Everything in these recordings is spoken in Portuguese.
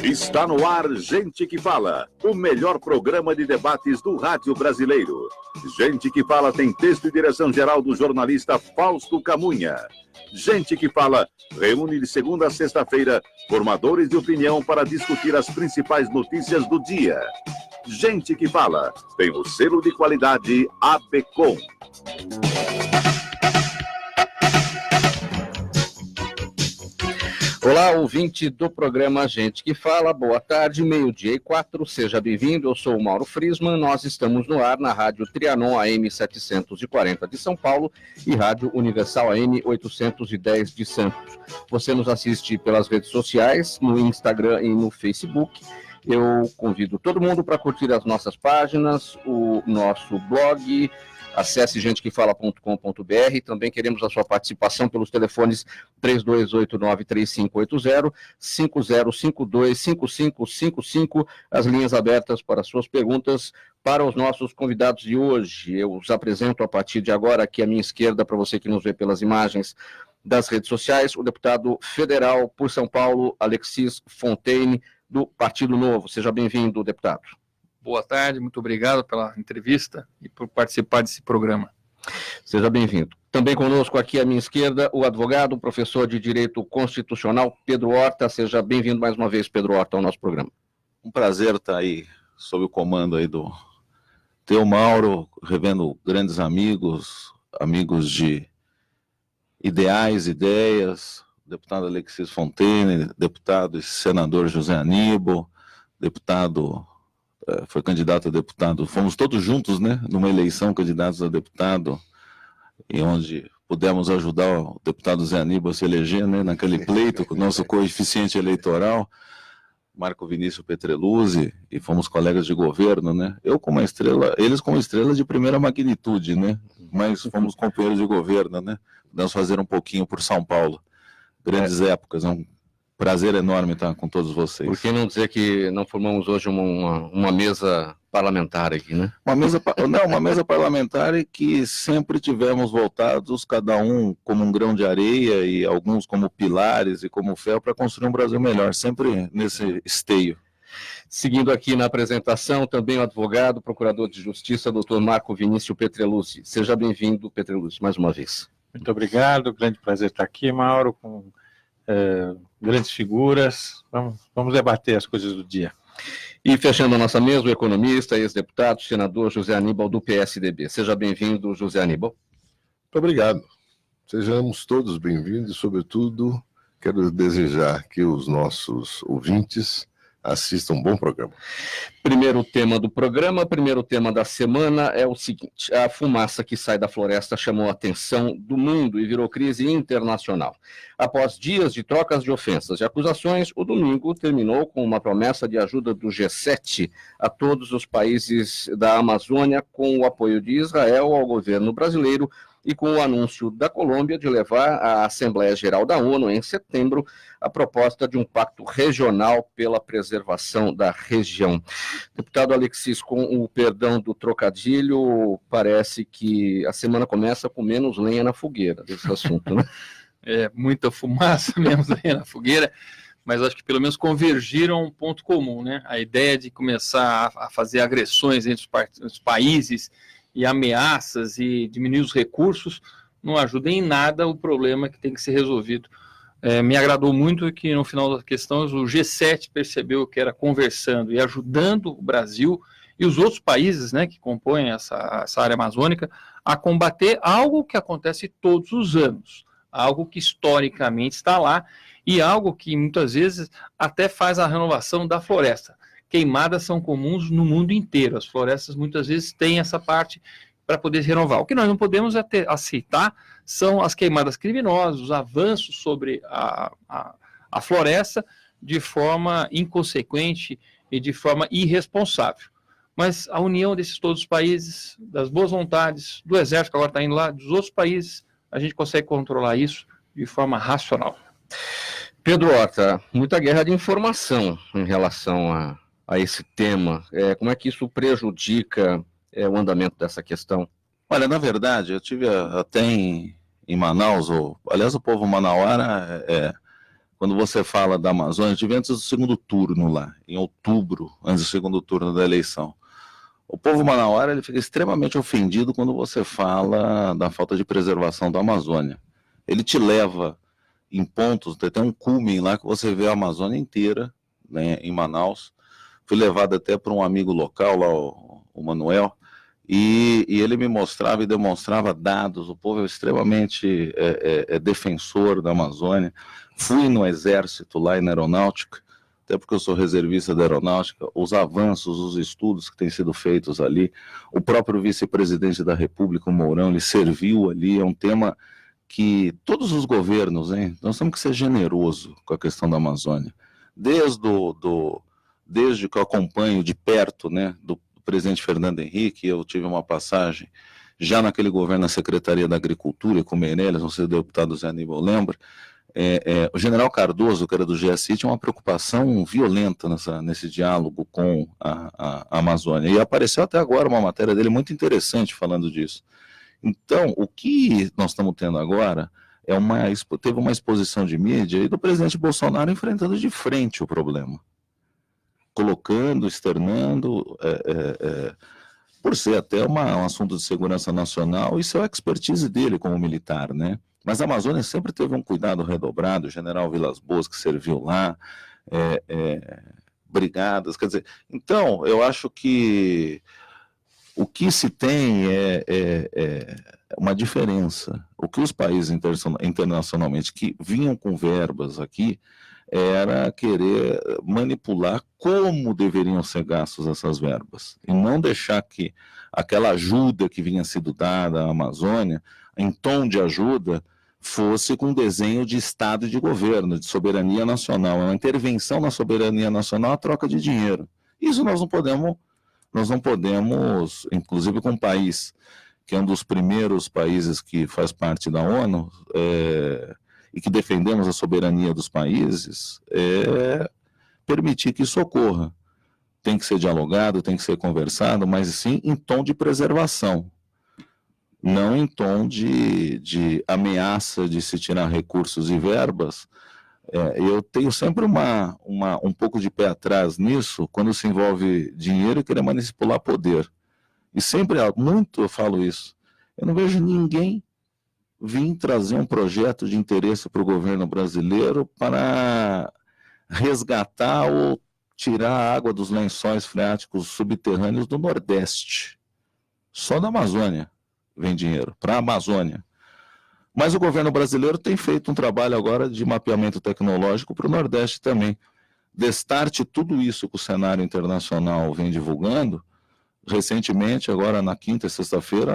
Está no ar Gente que Fala, o melhor programa de debates do rádio brasileiro. Gente que Fala tem texto e direção geral do jornalista Fausto Camunha. Gente que Fala reúne de segunda a sexta-feira formadores de opinião para discutir as principais notícias do dia. Gente que Fala tem o selo de qualidade APECOM. Olá, ouvinte do programa Gente que Fala, boa tarde, 12:04, seja bem-vindo, eu sou o Mauro Friesman, nós estamos no ar na Rádio Trianon AM 740 de São Paulo e Rádio Universal AM 810 de Santos. Você nos assiste pelas redes sociais, no Instagram e no Facebook. Eu convido todo mundo para curtir as nossas páginas, o nosso blog. Acesse gentequefala.com.br. Também queremos a sua participação pelos telefones 3289-3580, 5052-5555, as linhas abertas para suas perguntas para os nossos convidados de hoje. Eu os apresento a partir de agora aqui à minha esquerda, para você que nos vê pelas imagens das redes sociais, o deputado federal por São Paulo, Alexis Fontaine, do Partido Novo. Seja bem-vindo, deputado. Boa tarde, muito obrigado pela entrevista e por participar desse programa. Seja bem-vindo. Também conosco aqui à minha esquerda, o advogado, professor de Direito Constitucional, Pedro Horta. Seja bem-vindo mais uma vez, Pedro Horta, ao nosso programa. Um prazer estar aí, sob o comando aí do teu Mauro, revendo grandes amigos, amigos de ideais, ideias, deputado Alexis Fontaine, deputado e senador José Aníbal, deputado... foi candidato a deputado, fomos todos juntos, né, numa eleição, candidatos a deputado, e onde pudemos ajudar o deputado Zé Aníbal a se eleger, né, naquele pleito, com o nosso coeficiente eleitoral, Marco Vinícius Petreluzzi, e fomos colegas de governo, né, eu com uma estrela, eles com uma estrela de primeira magnitude, né, mas fomos companheiros de governo, né, pudemos fazer um pouquinho por São Paulo, grandes épocas, é um prazer enorme estar com todos vocês. Por que não dizer que não formamos hoje uma mesa parlamentar aqui, né? Uma mesa parlamentar e que sempre tivemos voltados, cada um como um grão de areia e alguns como pilares e como ferro para construir um Brasil melhor, sempre nesse esteio. Seguindo aqui na apresentação, também o advogado, procurador de justiça, doutor Marco Vinícius Petreluzzi. Seja bem-vindo, Petreluzzi, mais uma vez. Muito obrigado, grande prazer estar aqui, Mauro, com grandes figuras, vamos debater as coisas do dia. E fechando a nossa mesa, o economista, ex-deputado, senador José Aníbal, do PSDB. Seja bem-vindo, José Aníbal. Muito obrigado. Sejamos todos bem-vindos e, sobretudo, quero desejar que os nossos ouvintes assistam um bom programa. Primeiro tema do programa, primeiro tema da semana é o seguinte: a fumaça que sai da floresta chamou a atenção do mundo e virou crise internacional. Após dias de trocas de ofensas e acusações, o domingo terminou com uma promessa de ajuda do G7 a todos os países da Amazônia, com o apoio de Israel ao governo brasileiro e com o anúncio da Colômbia de levar à Assembleia Geral da ONU, em setembro, a proposta de um pacto regional pela preservação da região. Deputado Alexis, com o perdão do trocadilho, parece que a semana começa com menos lenha na fogueira desse assunto, né? É, muita fumaça, menos lenha na fogueira, mas acho que pelo menos convergiram a um ponto comum, né? A ideia de começar a fazer agressões entre os países e ameaças e diminuir os recursos não ajuda em nada o problema que tem que ser resolvido. Me agradou muito que no final da questão o G7 percebeu que era conversando e ajudando o Brasil e os outros países, né, que compõem essa área amazônica a combater algo que acontece todos os anos, algo que historicamente está lá e algo que muitas vezes até faz a renovação da floresta. Queimadas são comuns no mundo inteiro, as florestas muitas vezes têm essa parte para poder se renovar. O que nós não podemos aceitar são as queimadas criminosas, os avanços sobre a floresta de forma inconsequente e de forma irresponsável. Mas a união desses todos os países, das boas vontades, do Exército que agora está indo lá, dos outros países, a gente consegue controlar isso de forma racional. Pedro Horta, muita guerra de informação em relação a esse tema. Como é que isso prejudica o andamento dessa questão? Olha, na verdade, eu tive até em Manaus, aliás, o povo manauara, quando você fala da Amazônia, eu tive antes do segundo turno lá, em outubro, antes do segundo turno da eleição. O povo manauara ele fica extremamente ofendido quando você fala da falta de preservação da Amazônia. Ele te leva em pontos, tem um cume lá que você vê a Amazônia inteira, né, em Manaus. Fui levado até para um amigo local, lá, o Manuel, e ele me mostrava e demonstrava dados. O povo é extremamente defensor da Amazônia. Fui no Exército, lá na Aeronáutica, até porque eu sou reservista da Aeronáutica, os avanços, os estudos que têm sido feitos ali. O próprio vice-presidente da República, o Mourão, ele serviu ali. É um tema que todos os governos, hein, nós temos que ser generosos com a questão da Amazônia. Desde que eu acompanho de perto, né, do presidente Fernando Henrique, eu tive uma passagem já naquele governo na Secretaria da Agricultura, com o Meirelles, não sei se o deputado Zé Aníbal lembra. O general Cardoso, que era do GSI, tinha uma preocupação violenta nesse diálogo com a Amazônia. E apareceu até agora uma matéria dele muito interessante falando disso. Então, o que nós estamos tendo agora teve uma exposição de mídia e do presidente Bolsonaro enfrentando de frente o problema. Colocando, externando, por ser até um assunto de segurança nacional, isso é a expertise dele como militar, né? Mas a Amazônia sempre teve um cuidado redobrado, o general Vilas Boas, que serviu lá, brigadas, quer dizer... Então, eu acho que o que se tem é uma diferença. O que os países internacionalmente que vinham com verbas aqui era querer manipular como deveriam ser gastos essas verbas, e não deixar que aquela ajuda que vinha sido dada à Amazônia, em tom de ajuda, fosse com desenho de Estado e de governo, de soberania nacional. É uma intervenção na soberania nacional a troca de dinheiro. Isso nós não podemos, inclusive com um país que é um dos primeiros países que faz parte da ONU, e que defendemos a soberania dos países, permitir que isso ocorra. Tem que ser dialogado, tem que ser conversado, mas sim em tom de preservação, não em tom de ameaça de se tirar recursos e verbas. Eu tenho sempre um pouco de pé atrás nisso, quando se envolve dinheiro e querer manipular poder. E sempre, muito eu falo isso, eu não vejo ninguém vir trazer um projeto de interesse para o governo brasileiro para resgatar ou tirar a água dos lençóis freáticos subterrâneos do Nordeste. Só da Amazônia vem dinheiro, para a Amazônia. Mas o governo brasileiro tem feito um trabalho agora de mapeamento tecnológico para o Nordeste também. Destarte tudo isso que o cenário internacional vem divulgando. Recentemente, agora na quinta e sexta-feira,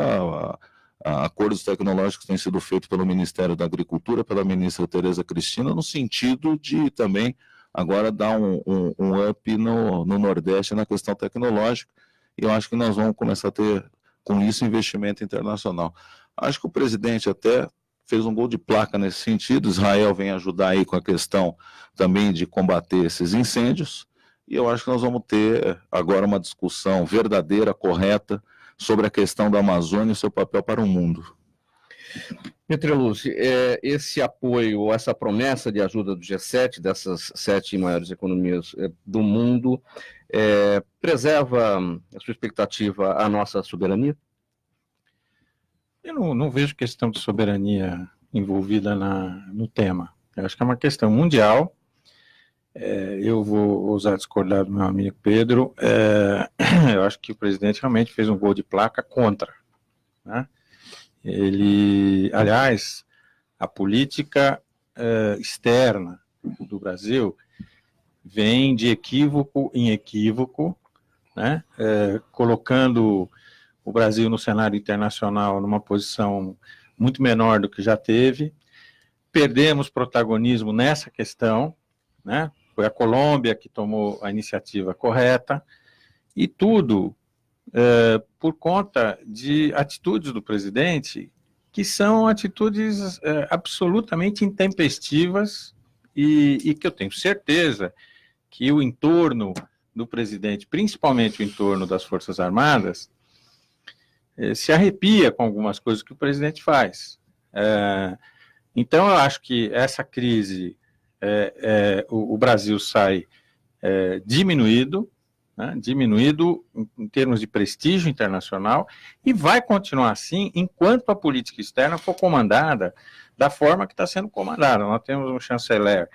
acordos tecnológicos têm sido feitos pelo Ministério da Agricultura, pela ministra Tereza Cristina, no sentido de também agora dar um up no Nordeste na questão tecnológica, e eu acho que nós vamos começar a ter, com isso, investimento internacional. Acho que o presidente até fez um gol de placa nesse sentido. Israel vem ajudar aí com a questão também de combater esses incêndios, e eu acho que nós vamos ter agora uma discussão verdadeira, correta, sobre a questão da Amazônia e seu papel para o mundo. Petreluzzi, esse apoio, essa promessa de ajuda do G7, dessas 7 maiores economias do mundo, preserva a sua expectativa a nossa soberania? Eu não vejo questão de soberania envolvida no tema. Eu acho que é uma questão mundial. Eu vou ousar discordar do meu amigo Pedro. Eu acho que o presidente realmente fez um gol de placa contra, né? Aliás, a política externa do Brasil vem de equívoco em equívoco, né? Colocando o Brasil no cenário internacional numa posição muito menor do que já teve. Perdemos protagonismo nessa questão, né? Foi a Colômbia que tomou a iniciativa correta, e tudo por conta de atitudes do presidente que são atitudes absolutamente intempestivas, e que eu tenho certeza que o entorno do presidente, principalmente o entorno das Forças Armadas, se arrepia com algumas coisas que o presidente faz. Então, eu acho que essa crise o Brasil sai diminuído, né, diminuído em termos de prestígio internacional, e vai continuar assim enquanto a política externa for comandada da forma que está sendo comandada. Nós temos um chanceler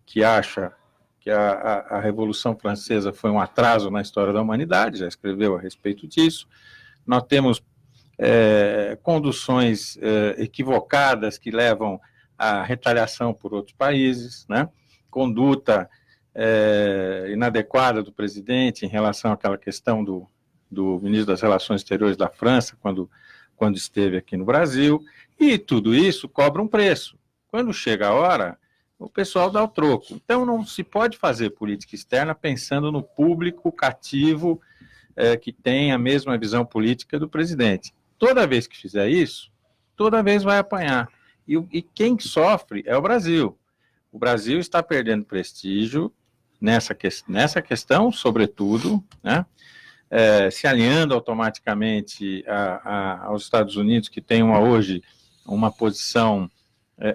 que acha que a Revolução Francesa foi um atraso na história da humanidade, já escreveu a respeito disso. Nós temos conduções equivocadas que levam à retaliação por outros países, né? Conduta inadequada do presidente em relação àquela questão do ministro das Relações Exteriores da França, quando esteve aqui no Brasil, e tudo isso cobra um preço. Quando chega a hora, o pessoal dá o troco. Então, não se pode fazer política externa pensando no público cativo que tem a mesma visão política do presidente. Toda vez que fizer isso, toda vez vai apanhar. E quem sofre é o Brasil. O Brasil está perdendo prestígio nessa questão, sobretudo, né? Se alinhando automaticamente aos Estados Unidos, que tem hoje uma posição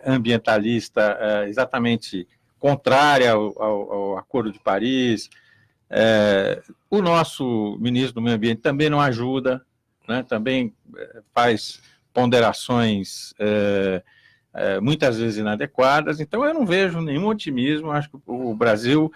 ambientalista exatamente contrária ao Acordo de Paris. O nosso ministro do Meio Ambiente também não ajuda, né? Também faz ponderações muitas vezes inadequadas. Então, eu não vejo nenhum otimismo. Acho que o Brasil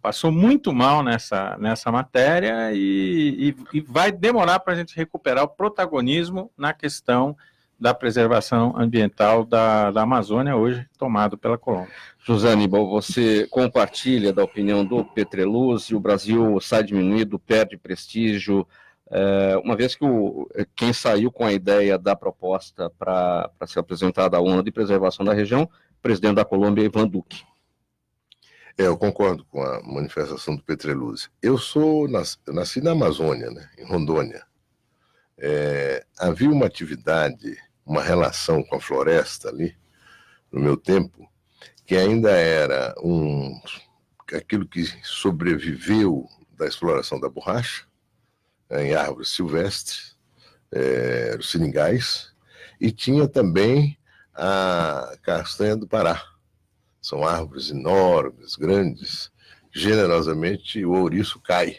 passou muito mal nessa matéria e vai demorar para a gente recuperar o protagonismo na questão da preservação ambiental da Amazônia, hoje tomado pela Colômbia. José Aníbal, você compartilha da opinião do Petreluzzi, o Brasil sai diminuído, perde prestígio, uma vez que quem saiu com a ideia da proposta para ser apresentada à ONU de preservação da região, o presidente da Colômbia, Ivan Duque. Eu concordo com a manifestação do Petreluzzi. Eu nasci na Amazônia, né, em Rondônia. Havia uma atividade, uma relação com a floresta ali, no meu tempo, que ainda era aquilo que sobreviveu da exploração da borracha, em árvores silvestres, os seringais, e tinha também a castanha do Pará. São árvores enormes, grandes, generosamente o ouriço cai,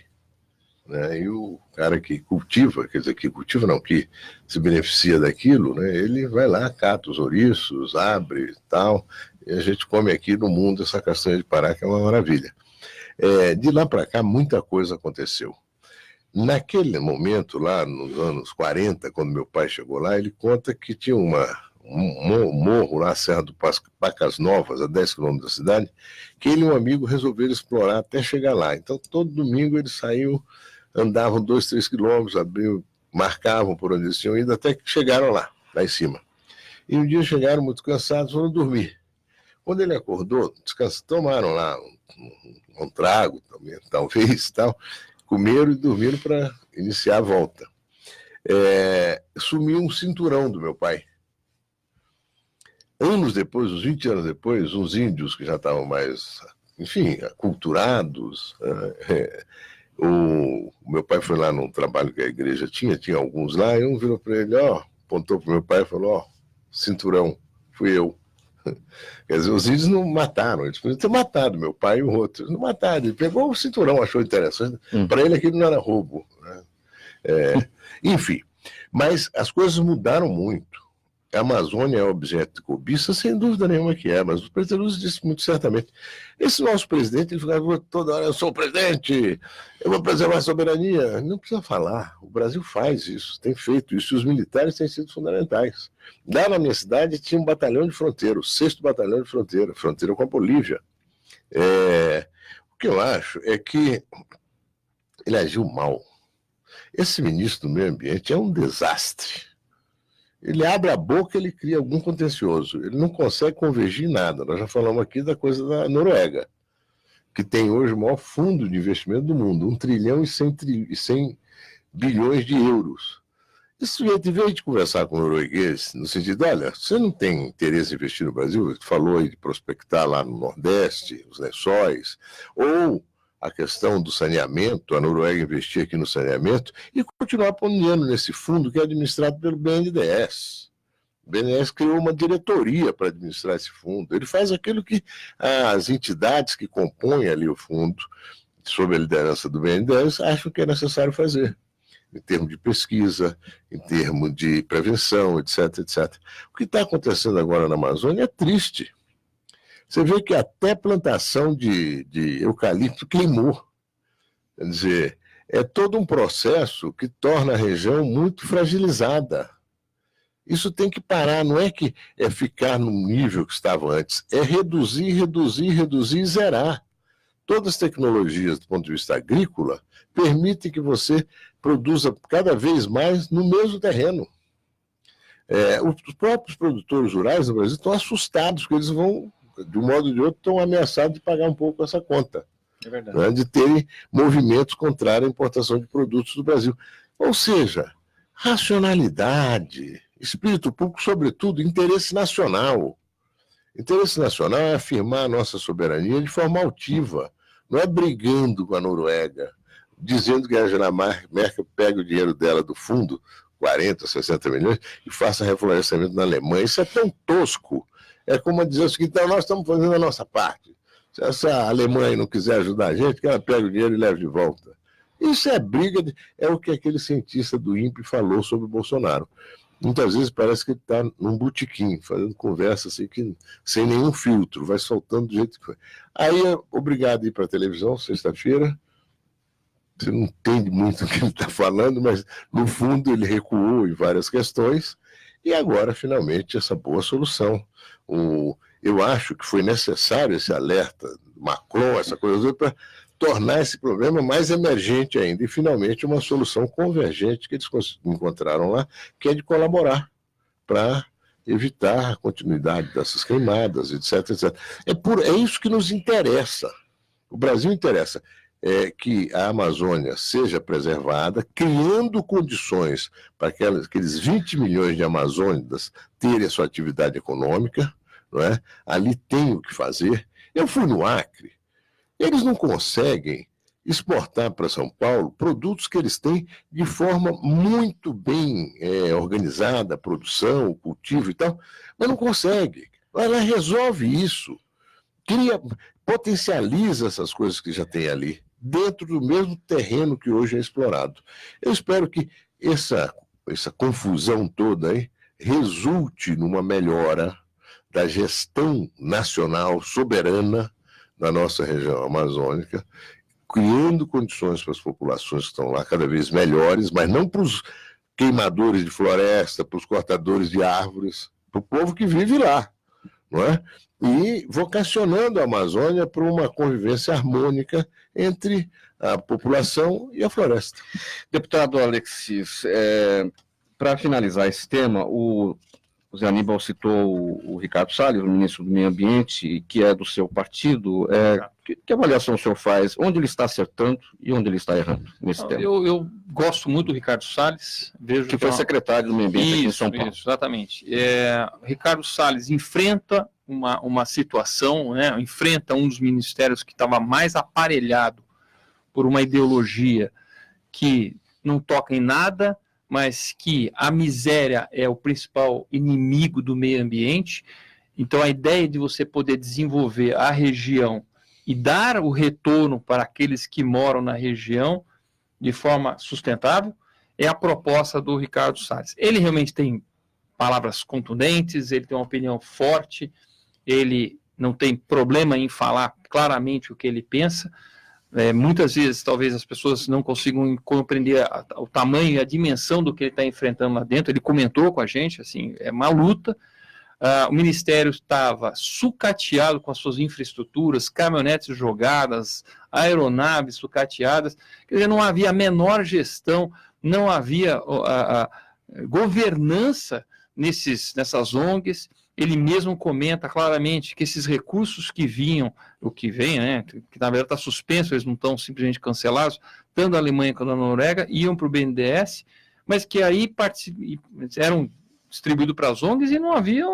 né? E o cara que cultiva, quer dizer, que se beneficia daquilo, né? Ele vai lá, cata os ouriços, abre e tal, e a gente come aqui no mundo essa castanha de Pará, que é uma maravilha. De lá para cá, muita coisa aconteceu. Naquele momento, lá nos anos 40, quando meu pai chegou lá, ele conta que tinha um morro lá, a Serra do Pacas Novas, a 10 quilômetros da cidade, que ele e um amigo resolveram explorar até chegar lá. Então, todo domingo eles saíam, andavam 2, 3 quilômetros, marcavam por onde eles tinham ido, até que chegaram lá em cima. E um dia chegaram muito cansados, foram dormir. Quando ele acordou, tomaram lá um trago, talvez, tal, comeram e dormiram para iniciar a volta. Sumiu um cinturão do meu pai. Anos depois, uns 20 anos depois, uns índios que já estavam mais, enfim, aculturados. O meu pai foi lá num trabalho que a igreja tinha alguns lá, e um virou para ele, apontou para o meu pai e falou, cinturão, fui eu. Quer dizer, os índios não mataram, eles podiam ter matado meu pai e o outro, eles não mataram, ele pegou o cinturão, achou interessante, para ele aquilo não era roubo, né? Enfim, mas as coisas mudaram muito. A Amazônia é objeto de cobiça, sem dúvida nenhuma que é, mas o Petreluzzi disse muito certamente. Esse nosso presidente, ele ficava toda hora, eu sou o presidente, eu vou preservar a soberania. Não precisa falar, o Brasil faz isso, tem feito isso, e os militares têm sido fundamentais. Lá na minha cidade tinha um batalhão de fronteira, o 6º Batalhão de fronteira com a Bolívia. O que eu acho é que ele agiu mal. Esse ministro do Meio Ambiente é um desastre. Ele abre a boca, ele cria algum contencioso. Ele não consegue convergir em nada. Nós já falamos aqui da coisa da Noruega, que tem hoje o maior fundo de investimento do mundo, 1 trilhão e 100 bilhões de euros. Esse sujeito, em vez de conversar com o norueguês, no sentido, olha, você não tem interesse em investir no Brasil? Falou aí de prospectar lá no Nordeste, os lençóis, ou a questão do saneamento, a Noruega investir aqui no saneamento e continuar pondo dinheiro nesse fundo que é administrado pelo BNDES. O BNDES criou uma diretoria para administrar esse fundo. Ele faz aquilo que as entidades que compõem ali o fundo, sob a liderança do BNDES, acham que é necessário fazer, em termos de pesquisa, em termos de prevenção, etc, etc. O que está acontecendo agora na Amazônia é triste. Você vê que até plantação de eucalipto queimou. Quer dizer, é todo um processo que torna a região muito fragilizada. Isso tem que parar, não é que é ficar no nível que estava antes, é reduzir, reduzir, reduzir e zerar. Todas as tecnologias, do ponto de vista agrícola, permitem que você produza cada vez mais no mesmo terreno. Os próprios produtores rurais no Brasil estão assustados, porque eles vão, de um modo ou de outro, estão ameaçados de pagar um pouco essa conta. É verdade. Né, de terem movimentos contrários à importação de produtos do Brasil. Ou seja, racionalidade, espírito público, sobretudo, interesse nacional. Interesse nacional é afirmar a nossa soberania de forma altiva, não é brigando com a Noruega, dizendo que a Angela Merkel pega o dinheiro dela do fundo, 40, 60 milhões, e faça reflorestamento na Alemanha. Isso é tão tosco. É como dizer o seguinte: então, nós estamos fazendo a nossa parte. Se essa Alemanha não quiser ajudar a gente, que ela pega o dinheiro e leva de volta. Isso é briga, é o que aquele cientista do INPE falou sobre o Bolsonaro. Muitas vezes parece que ele está num botequim, fazendo conversa assim, sem nenhum filtro, vai soltando do jeito que foi. Aí é obrigado a ir para a televisão, sexta-feira. Você não entende muito o que ele está falando, mas no fundo ele recuou em várias questões. E agora, finalmente, essa boa solução. Eu acho que foi necessário esse alerta do Macron, essa coisa, para tornar esse problema mais emergente ainda. E, finalmente, uma solução convergente que eles encontraram lá, que é de colaborar para evitar a continuidade dessas queimadas, etc, etc. É isso que nos interessa. O Brasil interessa que a Amazônia seja preservada, criando condições para aqueles 20 milhões de amazônidas terem a sua atividade econômica, não é? Ali tem o que fazer. Eu fui no Acre, eles não conseguem exportar para São Paulo produtos que eles têm de forma muito bem organizada, a produção, o cultivo e tal, mas não consegue. Ela resolve isso, potencializa essas coisas que já tem ali, dentro do mesmo terreno que hoje é explorado. Eu espero que essa confusão toda aí resulte numa melhora da gestão nacional soberana da nossa região amazônica, criando condições para as populações que estão lá cada vez melhores, mas não para os queimadores de floresta, para os cortadores de árvores, para o povo que vive lá, não é? E vocacionando a Amazônia para uma convivência harmônica entre a população e a floresta. Deputado Alexis, para finalizar esse tema, o Zé Aníbal citou o Ricardo Salles, o ministro do Meio Ambiente, que é do seu partido. Que avaliação o senhor faz? Onde ele está acertando e onde ele está errando nesse tema? Eu gosto muito do Ricardo Salles. Vejo que foi secretário do Meio Ambiente aqui em São Paulo. Isso, exatamente. Ricardo Salles enfrenta uma situação, né, enfrenta um dos ministérios que estava mais aparelhado por uma ideologia que não toca em nada, mas que a miséria é o principal inimigo do meio ambiente. Então, a ideia de você poder desenvolver a região e dar o retorno para aqueles que moram na região de forma sustentável é a proposta do Ricardo Salles. Ele realmente tem palavras contundentes, ele tem uma opinião forte, ele não tem problema em falar claramente o que ele pensa. Muitas vezes, talvez as pessoas não consigam compreender o tamanho e a dimensão do que ele está enfrentando lá dentro. Ele comentou com a gente, assim, é uma luta. O Ministério estava sucateado com as suas infraestruturas, caminhonetes jogadas, aeronaves sucateadas. Quer dizer, não havia a menor gestão, não havia governança nessas ONGs. Ele mesmo comenta claramente que esses recursos que vinham, o que vem, né, que na verdade está suspenso, eles não estão simplesmente cancelados, tanto da Alemanha quanto da Noruega, iam para o BNDES, mas que aí eram distribuídos para as ONGs e não havia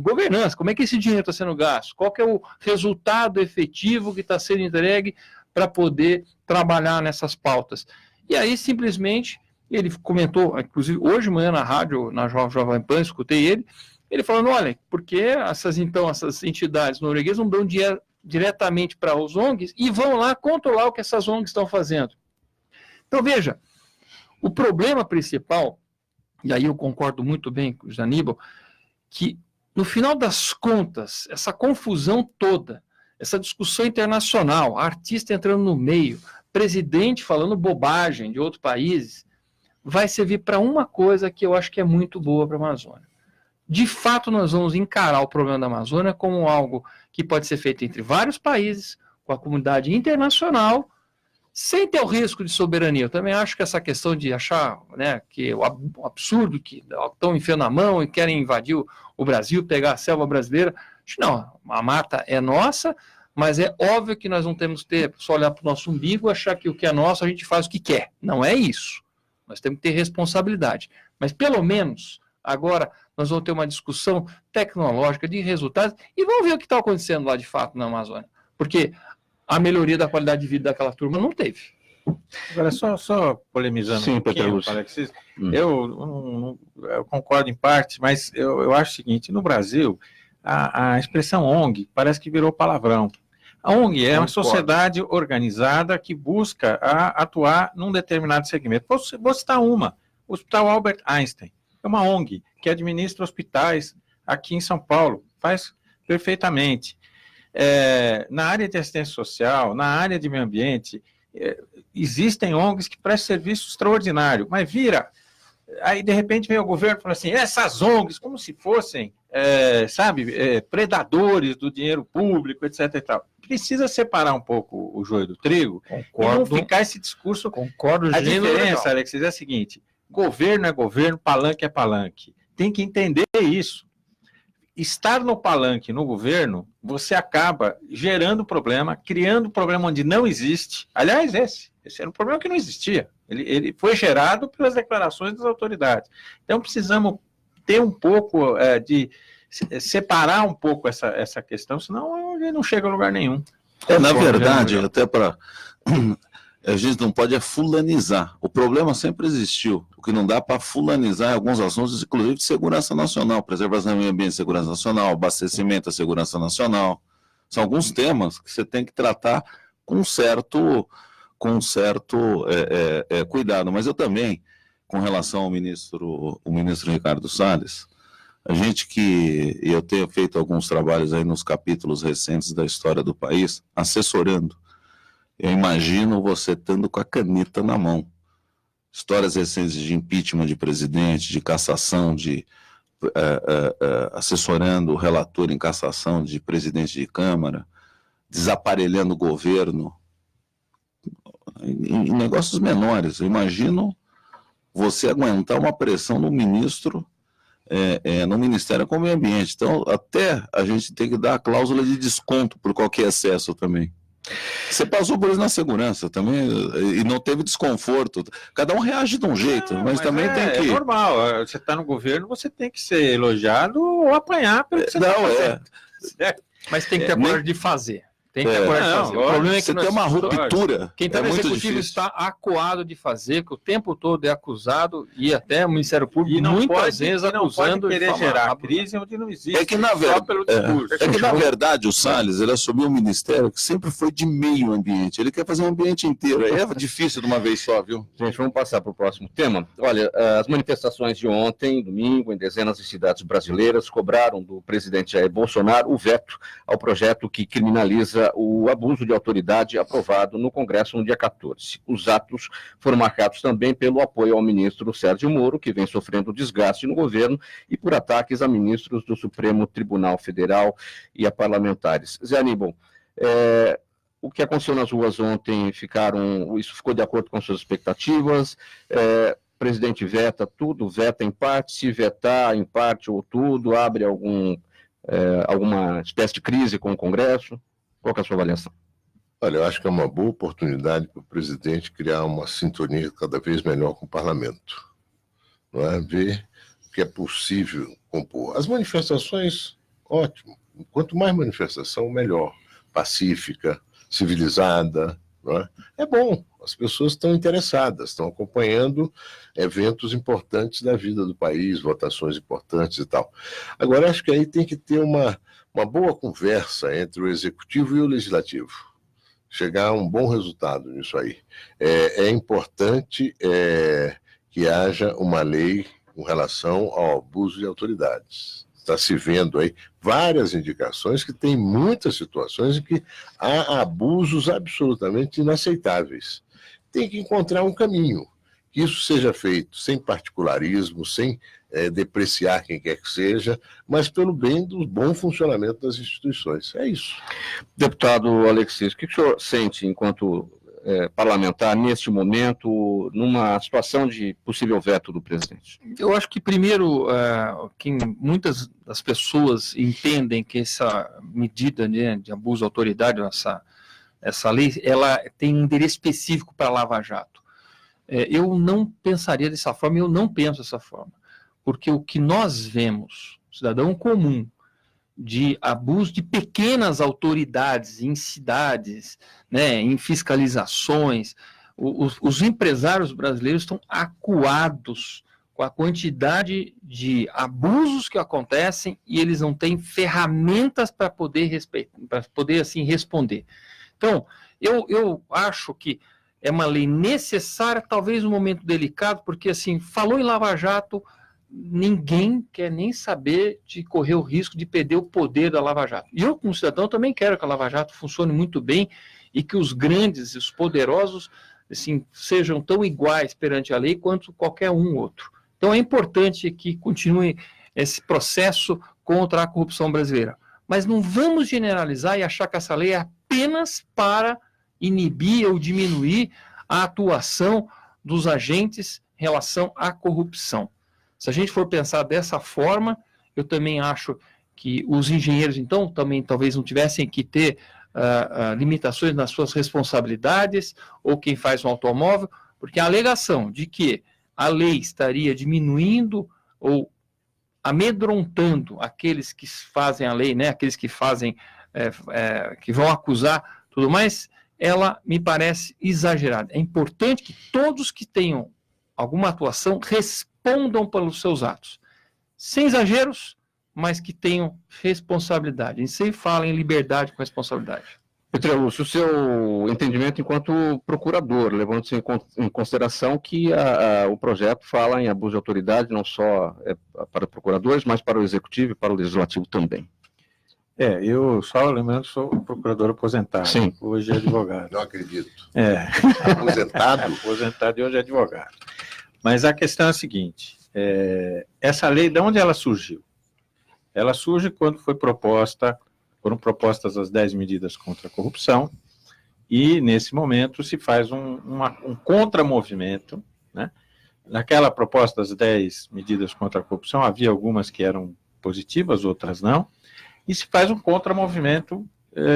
governança. Como é que esse dinheiro está sendo gasto? Qual que é o resultado efetivo que está sendo entregue para poder trabalhar nessas pautas? E aí, simplesmente, ele comentou, inclusive hoje de manhã na rádio, na Jovem Pan, escutei ele, Ele falando, olha, porque essas entidades norueguesas não dão dinheiro diretamente para os ONGs e vão lá controlar o que essas ONGs estão fazendo. Então, veja, o problema principal, e aí eu concordo muito bem com o Aníbal, que no final das contas, essa confusão toda, essa discussão internacional, artista entrando no meio, presidente falando bobagem de outros países, vai servir para uma coisa que eu acho que é muito boa para a Amazônia. De fato, nós vamos encarar o problema da Amazônia como algo que pode ser feito entre vários países, com a comunidade internacional, sem ter o risco de soberania. Eu também acho que essa questão de achar, né, que o absurdo que estão enfiando a mão e querem invadir o Brasil, pegar a selva brasileira, não, a mata é nossa, mas é óbvio que nós não temos que ter, só olhar para o nosso umbigo e achar que o que é nosso a gente faz o que quer. Não é isso. Nós temos que ter responsabilidade. Mas pelo menos, agora, nós vamos ter uma discussão tecnológica de resultados e vamos ver o que está acontecendo lá de fato na Amazônia. Porque a melhoria da qualidade de vida daquela turma não teve. Agora, só polemizando Sim, um pouquinho, Alexis, eu concordo em parte, mas eu acho o seguinte, no Brasil, a expressão ONG parece que virou palavrão. A ONG é uma sociedade organizada que busca atuar num determinado segmento. Vou citar uma, o Hospital Albert Einstein, é uma ONG que administra hospitais aqui em São Paulo, faz perfeitamente. Na área de assistência social, na área de meio ambiente, existem ONGs que prestam serviço extraordinário, mas aí de repente vem o governo e fala assim, essas ONGs, como se fossem, predadores do dinheiro público, etc. e tal. Precisa separar um pouco o joio do trigo, Concordo, e não ficar esse discurso. Concordo. A diferença, Alexis, é a seguinte, governo é governo, palanque é palanque. Tem que entender isso. Estar no palanque, no governo, você acaba gerando problema, criando problema onde não existe. Aliás, esse era um problema que não existia. Ele foi gerado pelas declarações das autoridades. Então, precisamos ter um pouco de separar um pouco essa questão, senão ele não chega a lugar nenhum. Na verdade, até para... A gente não pode fulanizar. O problema sempre existiu. O que não dá para fulanizar em alguns assuntos, inclusive de segurança nacional, preservação do meio ambiente, segurança nacional, abastecimento da segurança nacional. São alguns temas que você tem que tratar com certo cuidado. Mas eu também, com relação ao ministro Ricardo Salles, eu tenho feito alguns trabalhos aí nos capítulos recentes da história do país, assessorando. Eu imagino você estando com a caneta na mão. Histórias recentes de impeachment de presidente, de cassação, assessorando o relator em cassação de presidente de Câmara, desaparelhando o governo, em negócios menores. Eu imagino você aguentar uma pressão no ministro, no Ministério do Meio Ambiente. Então, até a gente tem que dar a cláusula de desconto por qualquer excesso também. Você passou por isso na segurança também e não teve desconforto. Cada um reage de um jeito, mas também tem que... É normal, você está no governo, você tem que ser elogiado ou apanhar pelo que você está fazendo. Mas tem que ter coragem de fazer. Tem que ter coragem de fazer. O problema é que você tem uma ruptura. Quem está no executivo está acuado de fazer, que o tempo todo é acusado, e até o Ministério Público muitas vezes acusando. Não pode querer gerar crise onde não existe. É que na verdade o Salles, ele assumiu um ministério que sempre foi de meio ambiente. Ele quer fazer um ambiente inteiro. Aí é difícil de uma vez só, viu? Gente, vamos passar para o próximo tema. Olha, as manifestações de ontem, domingo, em dezenas de cidades brasileiras, cobraram do presidente Jair Bolsonaro o veto ao projeto que criminaliza o abuso de autoridade aprovado no Congresso no dia 14. Os atos foram marcados também pelo apoio ao ministro Sérgio Moro, que vem sofrendo desgaste no governo, e por ataques a ministros do Supremo Tribunal Federal e a parlamentares. Zé Aníbal, o que aconteceu nas ruas ontem, isso ficou de acordo com suas expectativas? O presidente veta tudo, veta em parte, se vetar em parte ou tudo, abre alguma espécie de crise com o Congresso? Qual que é a sua avaliação? Olha, eu acho que é uma boa oportunidade para o presidente criar uma sintonia cada vez melhor com o parlamento. Não é? Ver o que é possível compor. As manifestações, ótimo. Quanto mais manifestação, melhor. Pacífica, civilizada. Não é? É bom. As pessoas estão interessadas, estão acompanhando eventos importantes da vida do país, votações importantes e tal. Agora, acho que aí tem que ter uma boa conversa entre o executivo e o legislativo. Chegar a um bom resultado nisso aí. É importante que haja uma lei com relação ao abuso de autoridades. Está se vendo aí várias indicações que tem muitas situações em que há abusos absolutamente inaceitáveis. Tem que encontrar um caminho, que isso seja feito sem particularismo, sem depreciar quem quer que seja, mas pelo bem do bom funcionamento das instituições. É isso. Deputado Alexis, o que o senhor sente enquanto parlamentar neste momento, numa situação de possível veto do presidente? Eu acho que, primeiro, que muitas das pessoas entendem que essa medida, né, de abuso de autoridade, essa lei, ela tem um endereço específico para a Lava Jato. Eu não pensaria dessa forma, eu não penso dessa forma, porque o que nós vemos, cidadão comum, de abuso de pequenas autoridades em cidades, né, em fiscalizações, os empresários brasileiros estão acuados com a quantidade de abusos que acontecem e eles não têm ferramentas para poder assim responder. Então, eu acho que é uma lei necessária, talvez num momento delicado, porque assim, falou em Lava Jato, ninguém quer nem saber de correr o risco de perder o poder da Lava Jato. E eu, como cidadão, também quero que a Lava Jato funcione muito bem e que os grandes e os poderosos assim, sejam tão iguais perante a lei quanto qualquer um outro. Então é importante que continue esse processo contra a corrupção brasileira. Mas não vamos generalizar e achar que essa lei é apenas para inibir ou diminuir a atuação dos agentes em relação à corrupção. Se a gente for pensar dessa forma, eu também acho que os engenheiros, então, também talvez não tivessem que ter limitações nas suas responsabilidades, ou quem faz um automóvel, porque a alegação de que a lei estaria diminuindo ou amedrontando aqueles que fazem a lei, né, aqueles que fazem, que vão acusar, tudo mais, ela me parece exagerada. É importante que todos que tenham alguma atuação respondam pelos seus atos, sem exageros, mas que tenham responsabilidade. E sempre fala em liberdade com responsabilidade. Petrelúcio, o seu entendimento enquanto procurador, levando-se em consideração que o projeto fala em abuso de autoridade, não só para procuradores, mas para o executivo e para o legislativo também. Eu só lembrando, sou procurador aposentado. Sim. Hoje é advogado. Não acredito. Aposentado? Aposentado e hoje é advogado. Mas a questão é a seguinte, essa lei, de onde ela surgiu? Ela surge quando foram propostas as 10 medidas contra a corrupção, e nesse momento se faz um contramovimento, né? Naquela proposta das 10 medidas contra a corrupção, havia algumas que eram positivas, outras não, e se faz um contramovimento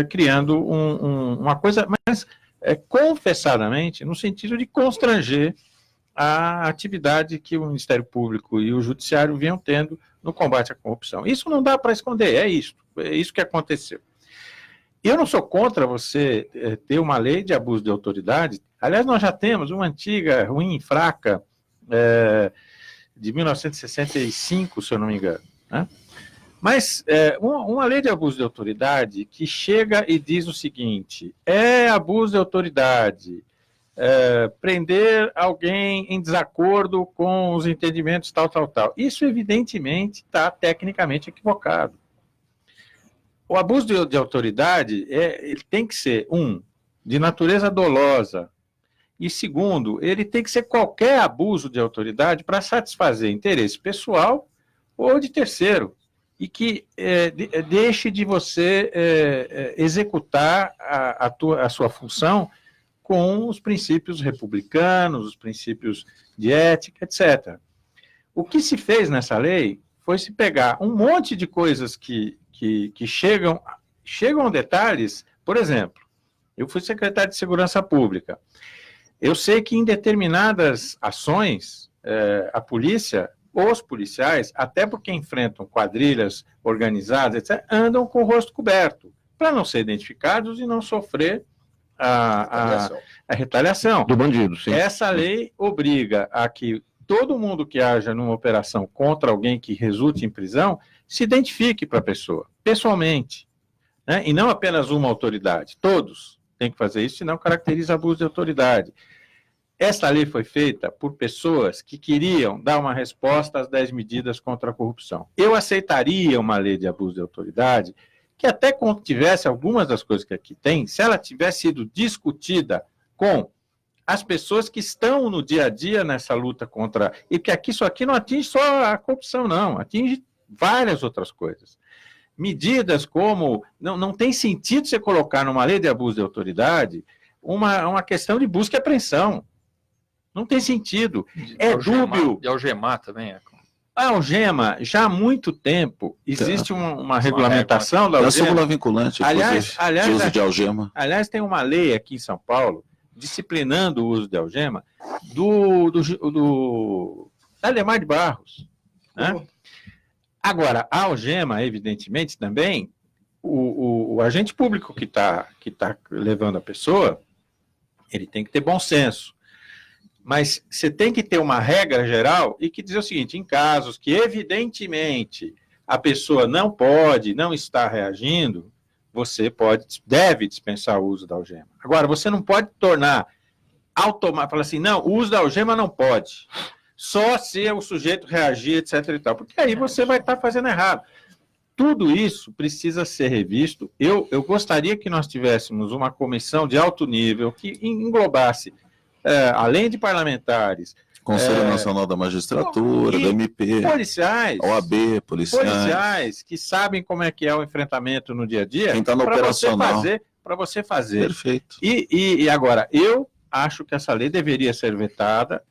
criando uma coisa, mas confessadamente, no sentido de constranger a atividade que o Ministério Público e o Judiciário vinham tendo no combate à corrupção. Isso não dá para esconder, é isso que aconteceu. Eu não sou contra você ter uma lei de abuso de autoridade. Aliás, nós já temos uma antiga, ruim e fraca, de 1965, se eu não me engano, né? Mas uma lei de abuso de autoridade que chega e diz o seguinte: abuso de autoridade, prender alguém em desacordo com os entendimentos tal. Isso, evidentemente, está tecnicamente equivocado. O abuso de autoridade ele tem que ser, de natureza dolosa, e segundo, ele tem que ser qualquer abuso de autoridade para satisfazer interesse pessoal ou de terceiro, e que deixe de você executar a sua função com os princípios republicanos, os princípios de ética, etc. O que se fez nessa lei foi se pegar um monte de coisas que chegam a detalhes. Por exemplo, eu fui secretário de Segurança Pública. Eu sei que em determinadas ações, a polícia, os policiais, até porque enfrentam quadrilhas organizadas, etc., andam com o rosto coberto, para não ser identificados e não sofrer a retaliação. Do bandido, sim. Essa lei obriga a que todo mundo que haja numa operação contra alguém que resulte em prisão se identifique para a pessoa, pessoalmente, né? E não apenas uma autoridade. Todos têm que fazer isso, senão caracteriza abuso de autoridade. Essa lei foi feita por pessoas que queriam dar uma resposta às 10 medidas contra a corrupção. Eu aceitaria uma lei de abuso de autoridade que até contivesse algumas das coisas que aqui tem, se ela tivesse sido discutida com as pessoas que estão no dia a dia nessa luta contra... E que aqui, isso aqui não atinge só a corrupção, não. Atinge várias outras coisas. Medidas como... Não tem sentido você colocar numa lei de abuso de autoridade uma questão de busca e apreensão. Não tem sentido. É dúbio. De algemar também. A algema, já há muito tempo, existe uma regulamentação da É algema. súmula vinculante, Aliás, de uso de algema. Aliás, tem uma lei aqui em São Paulo disciplinando o uso de algema do Ademar de Barros. Né? Agora, a algema, evidentemente, também, o agente público que tá levando a pessoa, ele tem que ter bom senso. Mas você tem que ter uma regra geral e que diz o seguinte: em casos que, evidentemente, a pessoa não está reagindo, você deve dispensar o uso da algema. Agora, você não pode tornar automático, falar assim, não, o uso da algema não pode, só se o sujeito reagir, etc. e tal, porque aí você vai estar fazendo errado. Tudo isso precisa ser revisto. Eu gostaria que nós tivéssemos uma comissão de alto nível que englobasse, além de parlamentares, Conselho Nacional da Magistratura, do MP, policiais, OAB, policiais que sabem como é que é o enfrentamento no dia a dia, quem está no operacional. Para você fazer. Perfeito. E agora, eu acho que essa lei deveria ser vetada,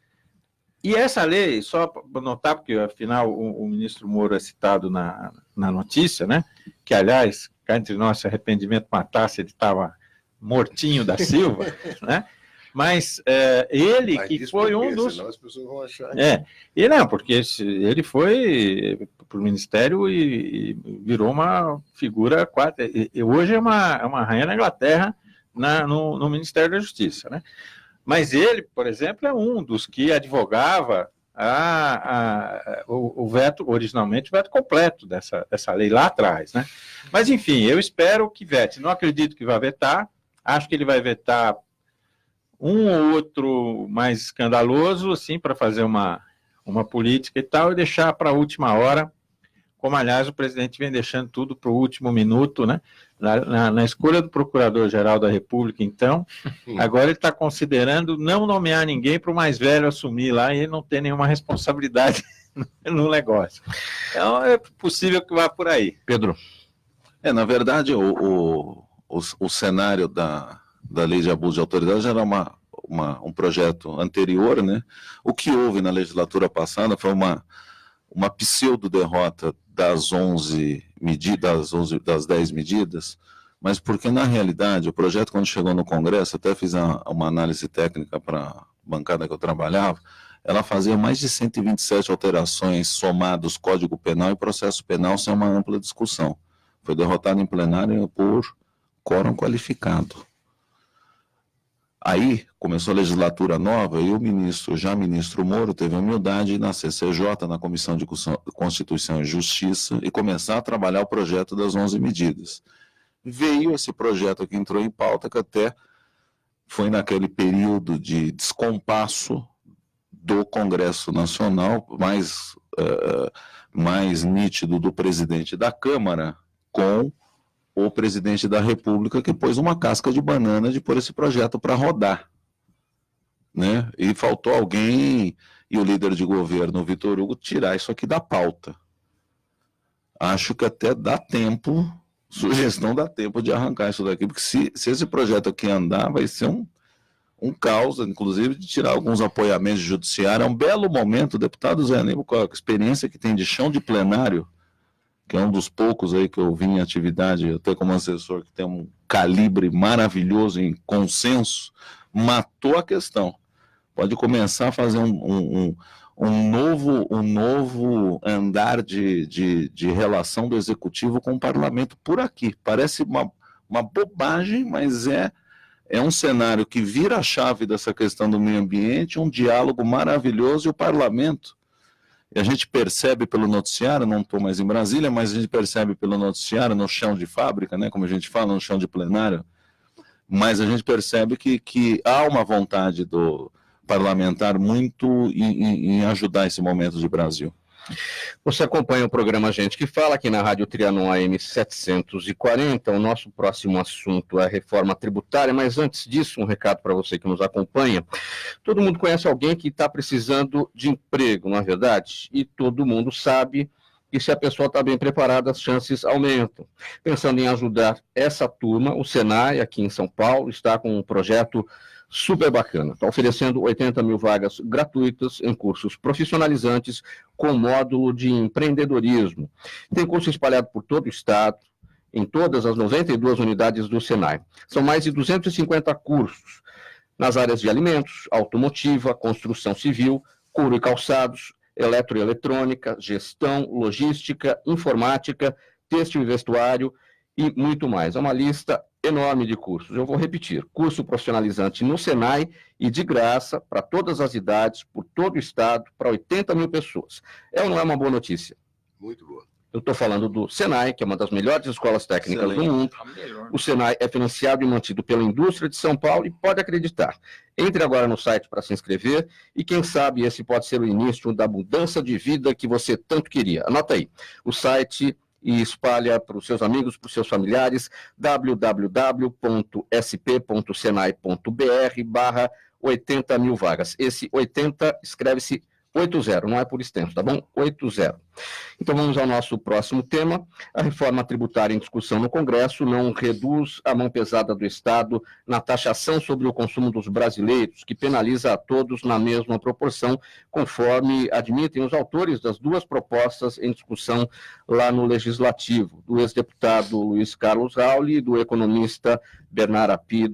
e essa lei, só para notar, porque afinal o ministro Moro é citado na notícia, né? Que aliás, cá entre nós, se arrependimento matasse, ele estava mortinho da Silva, né? Mas ele que foi um dos... Senão as pessoas vão achar... E não, porque ele foi para o Ministério e virou uma figura... E hoje é uma rainha na Inglaterra no Ministério da Justiça, né? Mas ele, por exemplo, é um dos que advogava o veto, originalmente o veto completo dessa lei lá atrás, né? Mas, enfim, eu espero que vete. Não acredito que vai vetar. Acho que ele vai vetar um ou outro mais escandaloso, assim, para fazer uma política e tal, e deixar para a última hora, como, aliás, o presidente vem deixando tudo para o último minuto, né? Na escolha do Procurador-Geral da República, então, agora ele está considerando não nomear ninguém para o mais velho assumir lá e ele não ter nenhuma responsabilidade no negócio. Então, é possível que vá por aí. Pedro. Na verdade, o cenário da lei de abuso de autoridade já era um projeto anterior, né? O que houve na legislatura passada foi uma pseudo-derrota das 10 medidas, mas porque, na realidade, o projeto, quando chegou no Congresso, até fiz uma análise técnica para a bancada que eu trabalhava, ela fazia mais de 127 alterações somados Código Penal e Processo Penal sem uma ampla discussão. Foi derrotado em plenário por quórum qualificado. Aí começou a legislatura nova e o ministro Moro teve a humildade de ir na CCJ, na Comissão de Constituição e Justiça, e começar a trabalhar o projeto das 11 medidas. Veio esse projeto que entrou em pauta, que até foi naquele período de descompasso do Congresso Nacional, mais nítido do presidente da Câmara, com o presidente da República, que pôs uma casca de banana de pôr esse projeto para rodar, né? E faltou alguém, e o líder de governo, o Vitor Hugo, tirar isso aqui da pauta. Acho que até dá tempo, sugestão dá tempo de arrancar isso daqui, porque se esse projeto aqui andar, vai ser um caos, inclusive de tirar alguns apoiamentos judiciários. É um belo momento, o deputado Zé Aníbal, com a experiência que tem de chão de plenário, que é um dos poucos aí que eu vi em atividade, até como assessor, que tem um calibre maravilhoso em consenso, matou a questão. Pode começar a fazer um novo andar de relação do Executivo com o Parlamento por aqui. Parece uma bobagem, mas é é um cenário que vira a chave dessa questão do meio ambiente, um diálogo maravilhoso, e o parlamento, e a gente percebe pelo noticiário, não estou mais em Brasília, mas a gente percebe pelo noticiário, no chão de fábrica, né, como a gente fala, no chão de plenário, mas a gente percebe que há uma vontade do parlamentar muito em ajudar esse momento de Brasil. Você acompanha o programa Gente que Fala aqui na Rádio Trianon AM 740. O nosso próximo assunto é a reforma tributária, mas antes disso, um recado para você que nos acompanha. Todo mundo conhece alguém que está precisando de emprego, não é verdade? E todo mundo sabe que se a pessoa está bem preparada, as chances aumentam. Pensando em ajudar essa turma, o Senai, aqui em São Paulo, está com um projeto super bacana. Está oferecendo 80 mil vagas gratuitas em cursos profissionalizantes com módulo de empreendedorismo. Tem curso espalhado por todo o estado, em todas as 92 unidades do Senai. São mais de 250 cursos nas áreas de alimentos, automotiva, construção civil, couro e calçados, eletroeletrônica, gestão, logística, informática, têxtil e vestuário e muito mais. É uma lista enorme de cursos. Eu vou repetir: curso profissionalizante no Senai e de graça para todas as idades, por todo o estado, para 80 mil pessoas. É ou não é uma boa notícia? Muito boa. Eu estou falando do Senai, que é uma das melhores escolas técnicas do mundo. O Senai é financiado e mantido pela indústria de São Paulo e pode acreditar. Entre agora no site para se inscrever e quem sabe esse pode ser o início da mudança de vida que você tanto queria. Anota aí, o site e espalha para os seus amigos, para os seus familiares, www.sp.senai.br/80 mil vagas. Esse 80 escreve-se 80, não é por extenso, tá bom? 80. Então vamos ao nosso próximo tema. A reforma tributária em discussão no Congresso não reduz a mão pesada do Estado na taxação sobre o consumo dos brasileiros, que penaliza a todos na mesma proporção, conforme admitem os autores das duas propostas em discussão lá no Legislativo, do ex-deputado Luiz Carlos Rauli e do economista Bernard Api,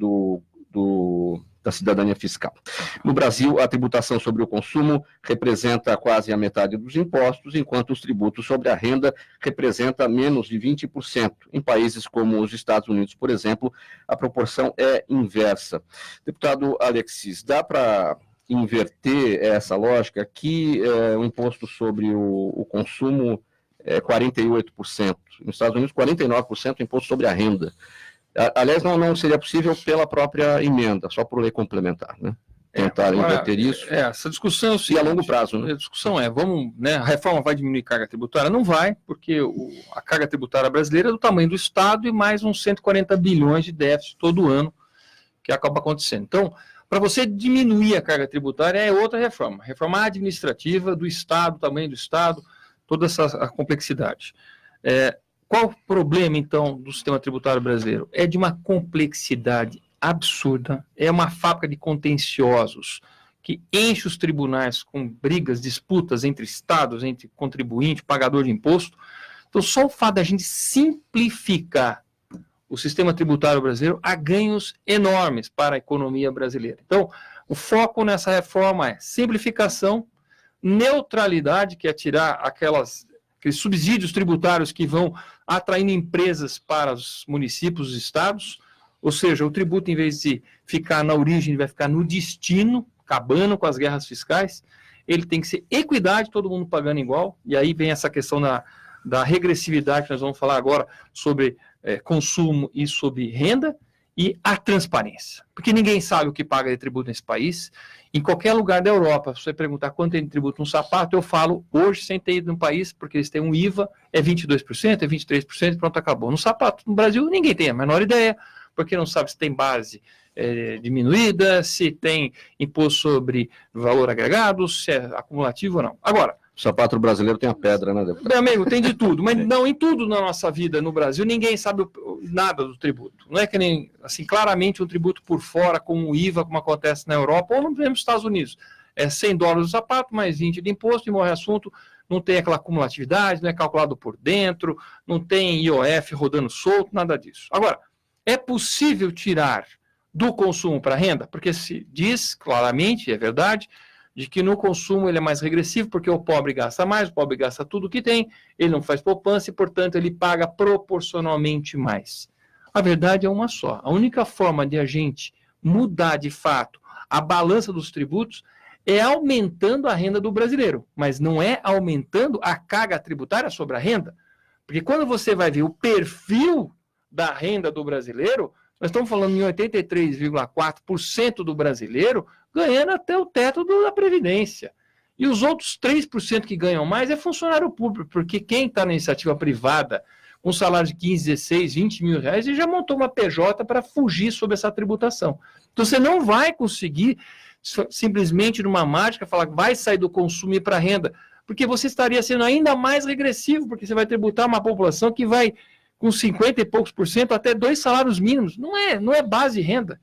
da cidadania fiscal. No Brasil, a tributação sobre o consumo representa quase a metade dos impostos, enquanto os tributos sobre a renda representam menos de 20%. Em países como os Estados Unidos, por exemplo, a proporção é inversa. Deputado Alexis, dá para inverter essa lógica? Aqui, o imposto sobre o consumo é 48%. Nos Estados Unidos, 49% imposto sobre a renda. Aliás, não seria possível pela própria emenda, só por lei complementar, né? Tentar inverter isso. Essa discussão é o seguinte, e a longo prazo, né? A discussão a reforma vai diminuir carga tributária? Não vai, porque a carga tributária brasileira é do tamanho do Estado e mais uns 140 bilhões de déficit todo ano que acaba acontecendo. Então, para você diminuir a carga tributária é outra reforma. Reforma administrativa do Estado, tamanho do Estado, toda essa complexidade. Qual o problema, então, do sistema tributário brasileiro? É de uma complexidade absurda, é uma fábrica de contenciosos que enche os tribunais com brigas, disputas entre estados, entre contribuinte, pagador de imposto. Então, só o fato da gente simplificar o sistema tributário brasileiro há ganhos enormes para a economia brasileira. Então, o foco nessa reforma é simplificação, neutralidade, que é tirar aqueles subsídios tributários que vão atraindo empresas para os municípios, os estados, ou seja, o tributo, em vez de ficar na origem, ele vai ficar no destino, acabando com as guerras fiscais. Ele tem que ser equidade, todo mundo pagando igual, e aí vem essa questão da regressividade, que nós vamos falar agora sobre consumo e sobre renda, e a transparência, porque ninguém sabe o que paga de tributo nesse país. Em qualquer lugar da Europa, se você perguntar quanto tem de tributo num sapato, eu falo hoje, sem ter ido no país, porque eles têm um IVA, é 22%, é 23%, pronto, acabou. No sapato, no Brasil, ninguém tem a menor ideia, porque não sabe se tem base diminuída, se tem imposto sobre valor agregado, se é acumulativo ou não. Agora, o sapato brasileiro tem a pedra, né, deputado? Meu amigo, tem de tudo, mas não em tudo na nossa vida no Brasil, ninguém sabe nada do tributo. Não é que nem, assim, claramente um tributo por fora, como o IVA, como acontece na Europa, ou no mesmo Estados Unidos. É $100 o sapato, mais 20 de imposto, e morre assunto, não tem aquela acumulatividade, não é calculado por dentro, não tem IOF rodando solto, nada disso. Agora, é possível tirar do consumo para a renda? Porque se diz claramente, é verdade, de que no consumo ele é mais regressivo, porque o pobre gasta mais, o pobre gasta tudo que tem, ele não faz poupança e, portanto, ele paga proporcionalmente mais. A verdade é uma só. A única forma de a gente mudar de fato a balança dos tributos é aumentando a renda do brasileiro, mas não é aumentando a carga tributária sobre a renda. Porque quando você vai ver o perfil da renda do brasileiro, nós estamos falando em 83,4% do brasileiro ganhando até o teto da Previdência. E os outros 3% que ganham mais é funcionário público, porque quem está na iniciativa privada, um salário de 15, 16, 20 mil reais, ele já montou uma PJ para fugir sobre essa tributação. Então você não vai conseguir simplesmente numa mágica falar que vai sair do consumo e para a renda, porque você estaria sendo ainda mais regressivo, porque você vai tributar uma população que vai com 50 e poucos por cento até 2 salários mínimos. Não é base de renda.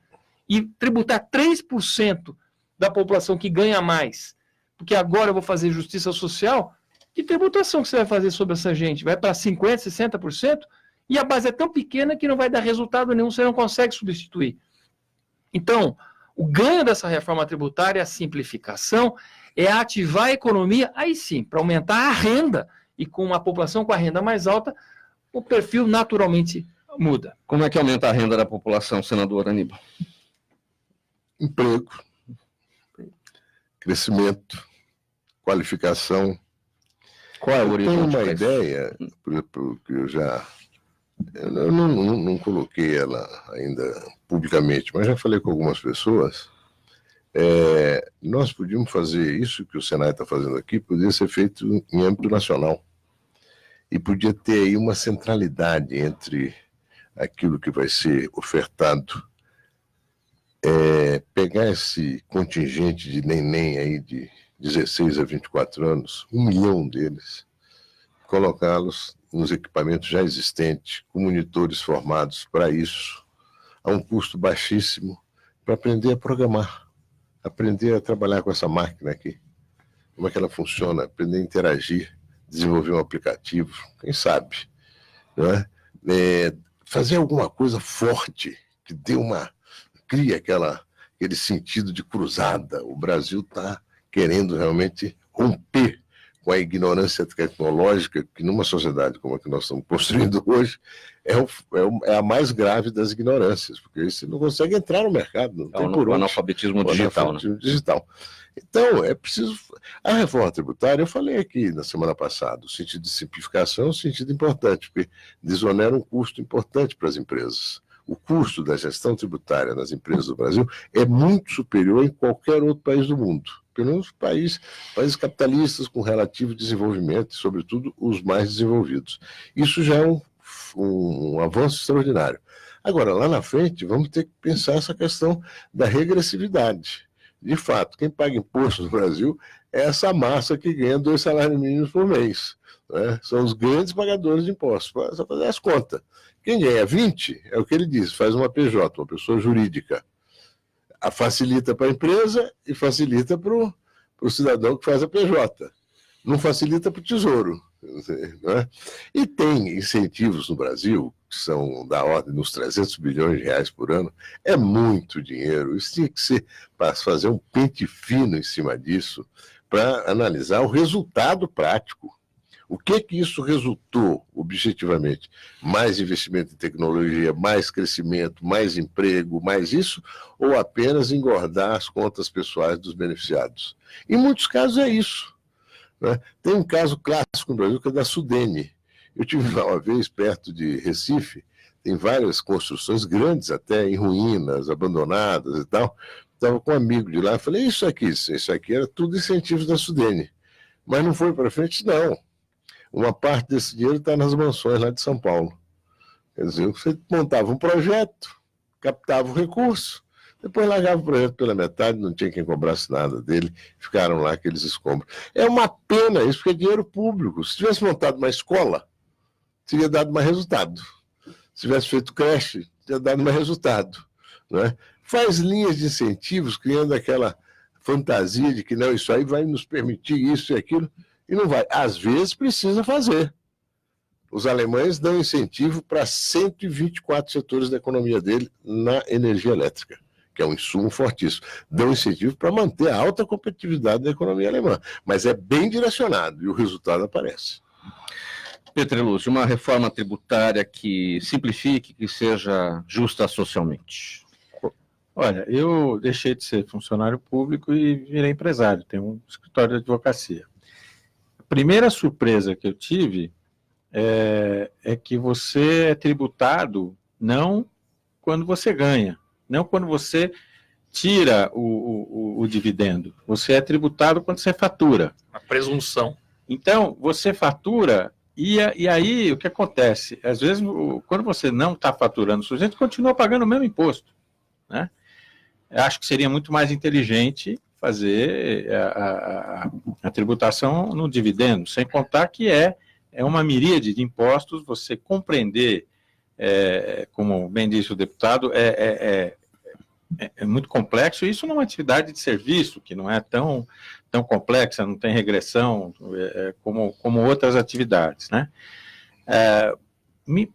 E tributar 3% da população que ganha mais, porque agora eu vou fazer justiça social, que tributação que você vai fazer sobre essa gente? Vai para 50%, 60%? E a base é tão pequena que não vai dar resultado nenhum, você não consegue substituir. Então, o ganho dessa reforma tributária é a simplificação, é ativar a economia, aí sim, para aumentar a renda, e com uma população com a renda mais alta, o perfil naturalmente muda. Como é que aumenta a renda da população, senador Aníbal? Emprego, crescimento, qualificação. Qual é o horizonte? Eu tenho uma ideia, porque eu não coloquei ela ainda publicamente, mas já falei com algumas pessoas. Nós podíamos fazer isso que o Senai está fazendo aqui, poderia ser feito em âmbito nacional. E podia ter aí uma centralidade entre aquilo que vai ser ofertado, pegar esse contingente de neném aí de 16 a 24 anos, 1 milhão deles, colocá-los nos equipamentos já existentes, com monitores formados para isso, a um custo baixíssimo, para aprender a programar, aprender a trabalhar com essa máquina aqui, como é que ela funciona, aprender a interagir, desenvolver um aplicativo, quem sabe, não é? Fazer alguma coisa forte, que cria aquele sentido de cruzada. O Brasil está querendo realmente romper com a ignorância tecnológica, que numa sociedade como a que nós estamos construindo hoje, é a mais grave das ignorâncias, porque você não consegue entrar no mercado, não tem por onde. O analfabetismo digital. Digital. Então, é preciso... A reforma tributária, eu falei aqui na semana passada, o sentido de simplificação é um sentido importante, porque desonera um custo importante para as empresas. O custo da gestão tributária nas empresas do Brasil é muito superior em qualquer outro país do mundo. Pelo menos países capitalistas com relativo desenvolvimento, e, sobretudo, os mais desenvolvidos. Isso já é um avanço extraordinário. Agora, lá na frente, vamos ter que pensar essa questão da regressividade. De fato, quem paga imposto no Brasil é essa massa que ganha 2 salários mínimos por mês. Né? São os grandes pagadores de impostos. Só fazer as contas. Quem ganha 20, é o que ele diz, faz uma PJ, uma pessoa jurídica. Facilita para a empresa e facilita para o cidadão que faz a PJ. Não facilita para o tesouro. Né? E tem incentivos no Brasil, que são da ordem dos 300 bilhões de reais por ano. É muito dinheiro. Isso tinha que ser para fazer um pente fino em cima disso, para analisar o resultado prático. O que isso resultou, objetivamente? Mais investimento em tecnologia, mais crescimento, mais emprego, mais isso? Ou apenas engordar as contas pessoais dos beneficiados? Em muitos casos é isso. Né? Tem um caso clássico no Brasil que é da Sudene. Eu tive uma vez perto de Recife, tem várias construções grandes até, em ruínas, abandonadas e tal. Estava com um amigo de lá, falei, isso aqui era tudo incentivos da Sudene. Mas não foi para frente, não. Uma parte desse dinheiro está nas mansões lá de São Paulo. Quer dizer, você montava um projeto, captava o recurso, depois largava o projeto pela metade, não tinha quem cobrasse nada dele, ficaram lá aqueles escombros. É uma pena isso, porque é dinheiro público. Se tivesse montado uma escola, teria dado mais resultado. Se tivesse feito creche, teria dado mais resultado. Né? Faz linhas de incentivos, criando aquela fantasia de que não, isso aí vai nos permitir isso e aquilo, e não vai. Às vezes precisa fazer. Os alemães dão incentivo para 124 setores da economia dele na energia elétrica, que é um insumo fortíssimo. Dão incentivo para manter a alta competitividade da economia alemã. Mas é bem direcionado e o resultado aparece. Petrelúcio, uma reforma tributária que simplifique, que seja justa socialmente. Olha, eu deixei de ser funcionário público e virei empresário, tenho um escritório de advocacia. A primeira surpresa que eu tive é que você é tributado não quando você ganha, não quando você tira o dividendo, você é tributado quando você fatura. A presunção. Então, você fatura e aí o que acontece? Às vezes, quando você não está faturando o sujeito, continua pagando o mesmo imposto, né? Eu acho que seria muito mais inteligente fazer a tributação no dividendo, sem contar que é uma miríade de impostos, você compreender, como bem disse o deputado, é muito complexo, e isso numa atividade de serviço, que não é tão complexa, não tem regressão, como outras atividades, né?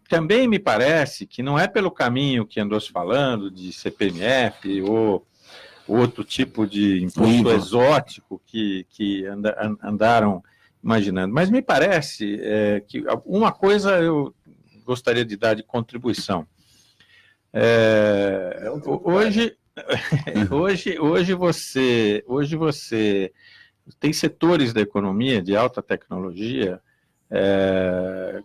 Também me parece que não é pelo caminho que andou se falando, de CPMF ou outro tipo de imposto exótico que andaram imaginando, mas me parece que uma coisa eu gostaria de dar de contribuição. Hoje você tem setores da economia de alta tecnologia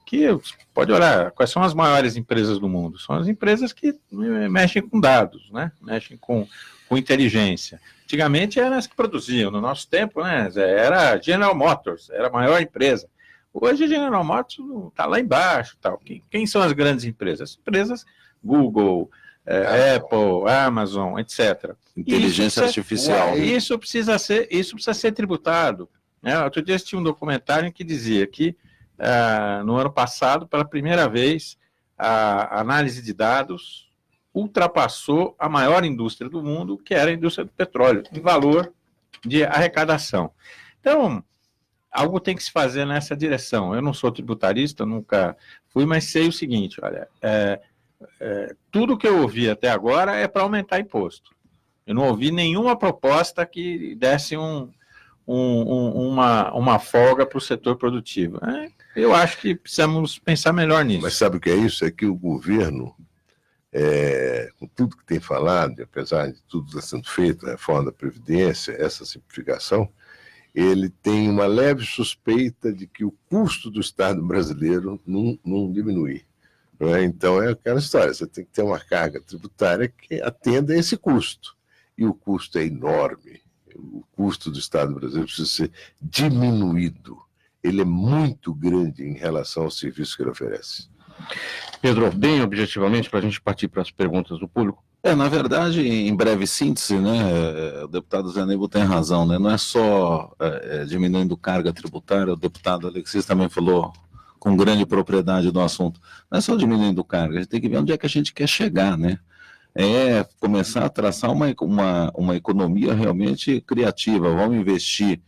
que pode olhar quais são as maiores empresas do mundo. São as empresas que mexem com dados, né? Mexem com inteligência. Antigamente eram as que produziam. No nosso tempo, né, era General Motors, era a maior empresa. Hoje a General Motors está lá embaixo. Tal. Quem são as grandes empresas? As empresas Google, Apple, Amazon, etc. Inteligência artificial. Isso precisa ser tributado. Outro dia tinha um documentário que dizia que no ano passado, pela primeira vez, a análise de dados ultrapassou a maior indústria do mundo, que era a indústria do petróleo, em valor de arrecadação. Então, algo tem que se fazer nessa direção. Eu não sou tributarista, nunca fui, mas sei o seguinte, olha, tudo que eu ouvi até agora é para aumentar imposto. Eu não ouvi nenhuma proposta que desse uma folga para o setor produtivo. Eu acho que precisamos pensar melhor nisso. Mas sabe o que é isso? É que o governo, com tudo que tem falado, apesar de tudo estar sendo feito, a reforma da Previdência, essa simplificação, ele tem uma leve suspeita de que o custo do Estado brasileiro não diminui. Não é? Então é aquela história, você tem que ter uma carga tributária que atenda a esse custo. E o custo é enorme. O custo do Estado brasileiro precisa ser diminuído. Ele é muito grande em relação ao serviço que ele oferece. Pedro, bem objetivamente, para a gente partir para as perguntas do público. Na verdade, em breve síntese, né, o deputado Zé Aníbal tem razão, né, não é só diminuindo carga tributária, o deputado Alexis também falou com grande propriedade do assunto, não é só diminuindo carga, a gente tem que ver onde é que a gente quer chegar, né, começar a traçar uma economia realmente criativa, vamos investir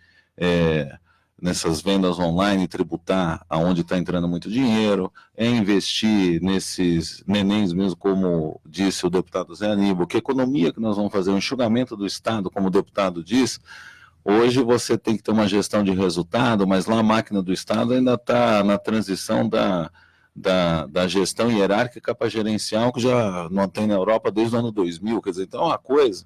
nessas vendas online, tributar aonde está entrando muito dinheiro, investir nesses nenéns mesmo, como disse o deputado Zé Aníbal, que economia que nós vamos fazer, o enxugamento do Estado, como o deputado diz, hoje você tem que ter uma gestão de resultado, mas lá a máquina do Estado ainda está na transição da gestão hierárquica para gerencial, que já não tem na Europa desde o ano 2000, quer dizer, então é uma coisa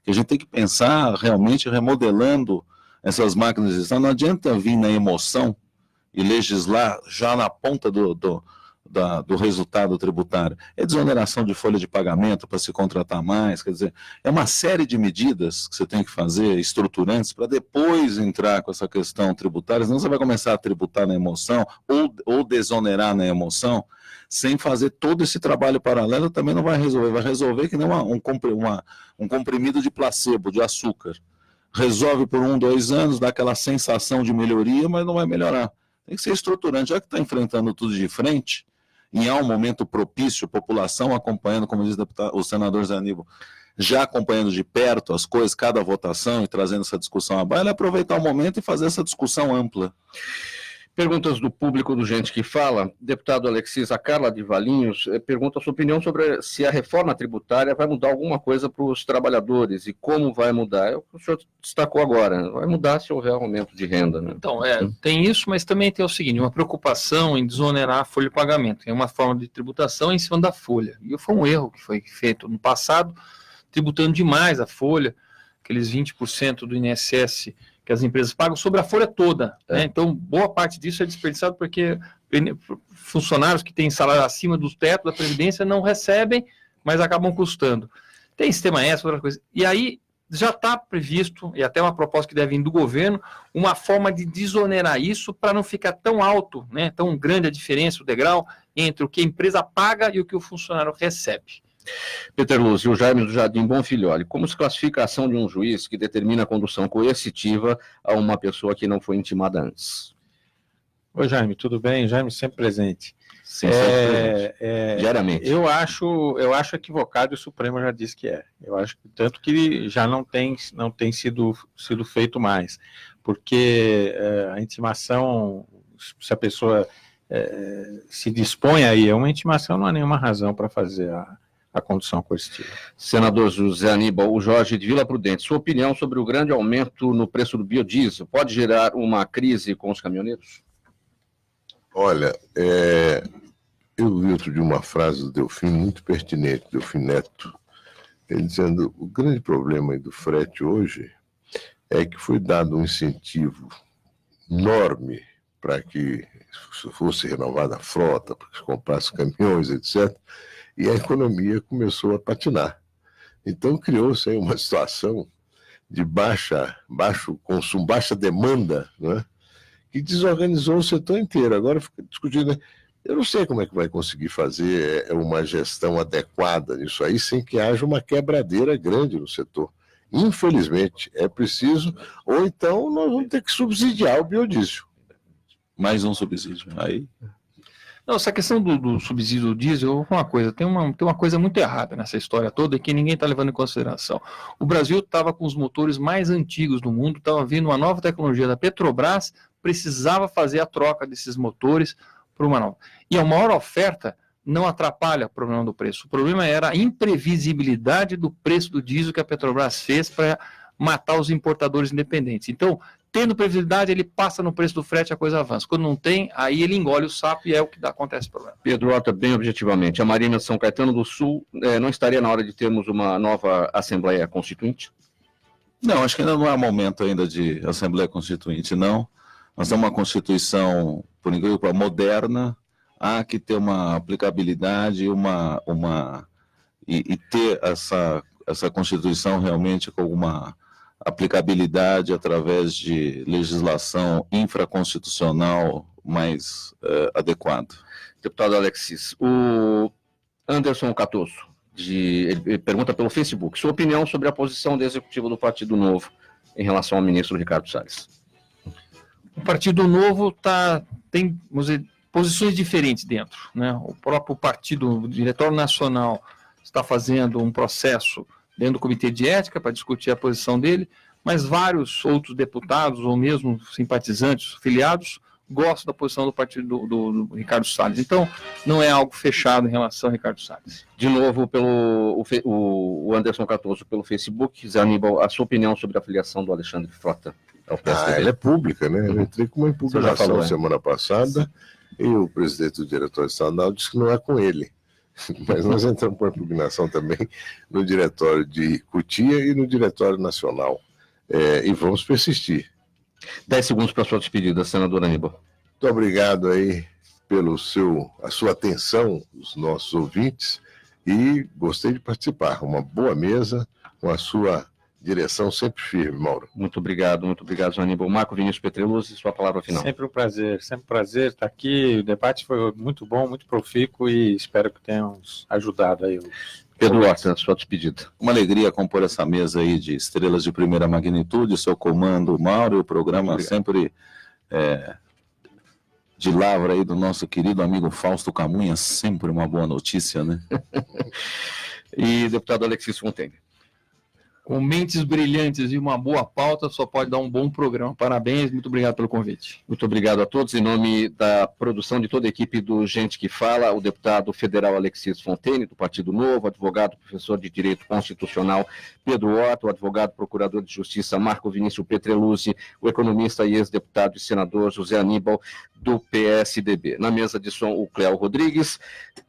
que a gente tem que pensar realmente remodelando essas máquinas de Estado. Não adianta vir na emoção e legislar já na ponta do resultado tributário. É desoneração de folha de pagamento para se contratar mais, quer dizer, é uma série de medidas que você tem que fazer, estruturantes, para depois entrar com essa questão tributária, senão você vai começar a tributar na emoção ou desonerar na emoção, sem fazer todo esse trabalho paralelo, também não vai resolver que nem um comprimido de placebo, de açúcar. Resolve por 1-2 anos, dá aquela sensação de melhoria, mas não vai melhorar. Tem que ser estruturante, já que está enfrentando tudo de frente, e há um momento propício, população acompanhando, como diz o senador Zé Aníbal, já acompanhando de perto as coisas, cada votação e trazendo essa discussão à baila, aproveitar o momento e fazer essa discussão ampla. Perguntas do público do Gente que Fala. Deputado Alexis, a Carla de Valinhos pergunta a sua opinião sobre se a reforma tributária vai mudar alguma coisa para os trabalhadores e como vai mudar. É o que o senhor destacou agora, vai mudar se houver aumento de renda, né? Então, tem isso, mas também tem o seguinte, uma preocupação em desonerar a folha de pagamento. É uma forma de tributação em cima da folha. E foi um erro que foi feito no passado, tributando demais a folha, aqueles 20% do INSS que as empresas pagam sobre a folha toda. Né? Então, boa parte disso é desperdiçado porque funcionários que têm salário acima do teto da Previdência não recebem, mas acabam custando. Tem sistema extra, outra coisa. E aí já está previsto, e até uma proposta que deve vir do governo, uma forma de desonerar isso para não ficar tão alto, né, tão grande a diferença, o degrau, entre o que a empresa paga e o que o funcionário recebe. Petreluzzi, o Jaime do Jardim Bonfilholi, como se classifica a ação de um juiz que determina a condução coercitiva a uma pessoa que não foi intimada antes? Oi, Jaime, tudo bem? Jaime sempre presente. Diariamente. Eu acho equivocado, e o Supremo já disse que é. Eu acho que tanto que já não tem sido feito mais, porque a intimação, se a pessoa se dispõe aí, uma intimação não há nenhuma razão para fazer a condução coercitiva. Senador José Aníbal, o Jorge de Vila Prudente, sua opinião sobre o grande aumento no preço do biodiesel pode gerar uma crise com os caminhoneiros? Olha, eu vi outro dia uma frase do Delfim muito pertinente, Delfim Neto, ele dizendo: o grande problema aí do frete hoje é que foi dado um incentivo enorme para que fosse renovada a frota, para que se comprasse caminhões, etc., e a economia começou a patinar. Então criou-se aí uma situação de baixo consumo, baixa demanda, né, que desorganizou o setor inteiro. Agora fica discutindo, eu não sei como é que vai conseguir fazer uma gestão adequada nisso aí, sem que haja uma quebradeira grande no setor. Infelizmente, é preciso, ou então nós vamos ter que subsidiar o biodiesel. Mais um subsídio. Aí. Não, essa questão do subsídio do diesel, uma coisa, tem uma coisa muito errada nessa história toda que ninguém está levando em consideração. O Brasil estava com os motores mais antigos do mundo, estava vindo uma nova tecnologia da Petrobras, precisava fazer a troca desses motores por uma nova. E a maior oferta não atrapalha o problema do preço. O problema era a imprevisibilidade do preço do diesel que a Petrobras fez para matar os importadores independentes. Então, tendo previsibilidade, ele passa no preço do frete, a coisa avança. Quando não tem, aí ele engole o sapo e é o que acontece o problema. Pedro Horta, bem objetivamente, a Marina de São Caetano do Sul não estaria na hora de termos uma nova Assembleia Constituinte? Não, acho que ainda não é momento ainda de Assembleia Constituinte, não. Nós temos uma Constituição, por incrível que pareça, moderna, há que ter uma aplicabilidade e ter essa Constituição realmente com alguma aplicabilidade através de legislação infraconstitucional mais adequada. Deputado Alexis, o Anderson Catoso, ele pergunta pelo Facebook, sua opinião sobre a posição do Executivo do Partido Novo em relação ao ministro Ricardo Salles. O Partido Novo tem, vamos dizer, posições diferentes dentro, né? O próprio partido, o Diretório Nacional, está fazendo um processo dentro do Comitê de Ética para discutir a posição dele, mas vários outros deputados, ou mesmo simpatizantes, filiados, gostam da posição do partido do Ricardo Salles. Então, não é algo fechado em relação a Ricardo Salles. De novo, o Anderson Catoso pelo Facebook, Zé Aníbal, a sua opinião sobre a filiação do Alexandre Frota ao PSDB? Ela é pública, né? Eu entrei com uma impugnação semana passada e o presidente do Diretório Estadual disse que não é com ele. Mas nós entramos com a impugnação também no Diretório de Cotia e no Diretório Nacional. E vamos persistir. 10 segundos para a sua despedida, senador Aníbal. Muito obrigado aí pela sua atenção, os nossos ouvintes, e gostei de participar. Uma boa mesa, com a sua direção sempre firme, Mauro. Muito obrigado, Zé Aníbal. Marco Vinícius Petreluzzi, sua palavra final. Sempre um prazer estar aqui. O debate foi muito bom, muito profícuo e espero que tenhamos ajudado aí. Pedro Horta, sua despedida. Uma alegria compor essa mesa aí de estrelas de primeira magnitude, seu comando, Mauro, e o programa sempre de lavra aí do nosso querido amigo Fausto Camunha, sempre uma boa notícia, né? E deputado Alexis Fontaine. Com mentes brilhantes e uma boa pauta, só pode dar um bom programa. Parabéns, muito obrigado pelo convite. Muito obrigado a todos. Em nome da produção de toda a equipe do Gente que Fala, o deputado federal Alexis Fontaine, do Partido Novo, advogado, professor de Direito Constitucional Pedro Horta, o advogado procurador de Justiça Marco Vinícius Petreluzzi, o economista e ex-deputado e senador José Aníbal, do PSDB. Na mesa de som, o Cléo Rodrigues,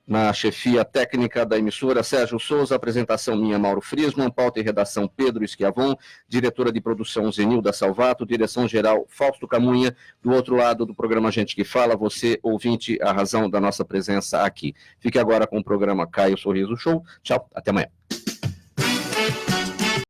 na chefia técnica da emissora, Sérgio Souza, apresentação minha, Mauro Friesman, pauta e redação Pedro Schiavon, diretora de produção Zenilda Salvato, direção-geral Fausto Camunha, do outro lado do programa Gente que Fala, você, ouvinte, a razão da nossa presença aqui. Fique agora com o programa Caio Sorriso Show. Tchau, até amanhã.